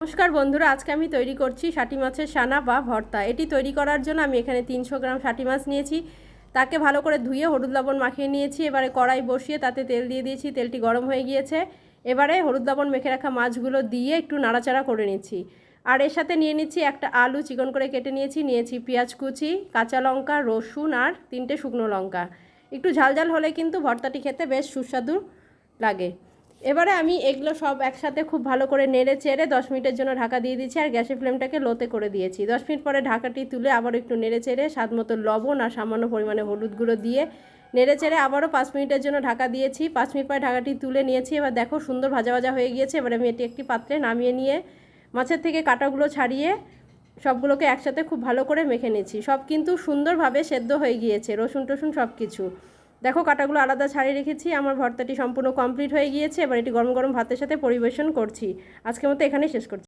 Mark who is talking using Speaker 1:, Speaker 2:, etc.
Speaker 1: নমস্কার বন্ধুরা, আজকে আমি তৈরি করছি শাটি মাছের সানা বা ভর্তা। এটি তৈরি করার জন্য আমি এখানে 300 গ্রাম শাটি মাছ নিয়েছি। তাকে ভালো করে ধুয়ে হলুদ লবণ মাখিয়ে নিয়েছি। এবারে কড়াই বসিয়ে তাতে তেল দিয়ে দিয়েছি। তেলটি গরম হয়ে গিয়েছে। এবারে হলুদ লবণ মেখে রাখা মাছগুলো দিয়ে একটু নাড়াচাড়া করে নিচ্ছি। আর এর সাথে নিয়ে নিচ্ছি একটা আলু চিকন করে কেটে নিয়েছি পেঁয়াজ কুচি, কাঁচা লঙ্কা, রসুন আর 3টে শুকনো লঙ্কা। একটু ঝালঝাল হলে কিন্তু ভর্তাটি খেতে বেশ সুস্বাদু লাগে। এবারে আমি এগুলো সব একসাথে খুব ভালো করে নেড়ে চেড়ে 10 মিনিটের জন্য ঢাকা দিয়ে দিচ্ছি আর গ্যাসের ফ্লেমটাকে লোতে করে দিয়েছি। 10 মিনিট পরে ঢাকাটি তুলে আবার একটু নেড়ে চেড়ে স্বাদ মতো লবণ আর সামান্য পরিমাণে হলুদ গুঁড়ো দিয়ে নেড়ে চেড়ে আবারও 5 মিনিটের জন্য ঢাকা দিয়েছি। 5 মিনিট পরে ঢাকাটি তুলে নিয়েছি। এবার দেখো সুন্দর ভাজা ভাজা হয়ে গিয়েছে। এবারে আমি এটি একটি পাত্রে নামিয়ে নিয়ে মাছের থেকে কাঁটাগুলো ছাড়িয়ে সবগুলোকে একসাথে খুব ভালো করে মেখে নিয়েছি। সব কিন্তু সুন্দরভাবে সেদ্ধ হয়ে গিয়েছে, রসুন টসুন সব কিছু। দেখো কাঁটাগুলো আলাদা ছাড়িয়ে রেখেছি। আমার ভর্তাটি সম্পূর্ণ কমপ্লিট হয়ে গিয়েছে। এবার এটি গরম গরম ভাতের সাথে পরিবেশন করছি। আজকের মতো এখানেই শেষ করছি।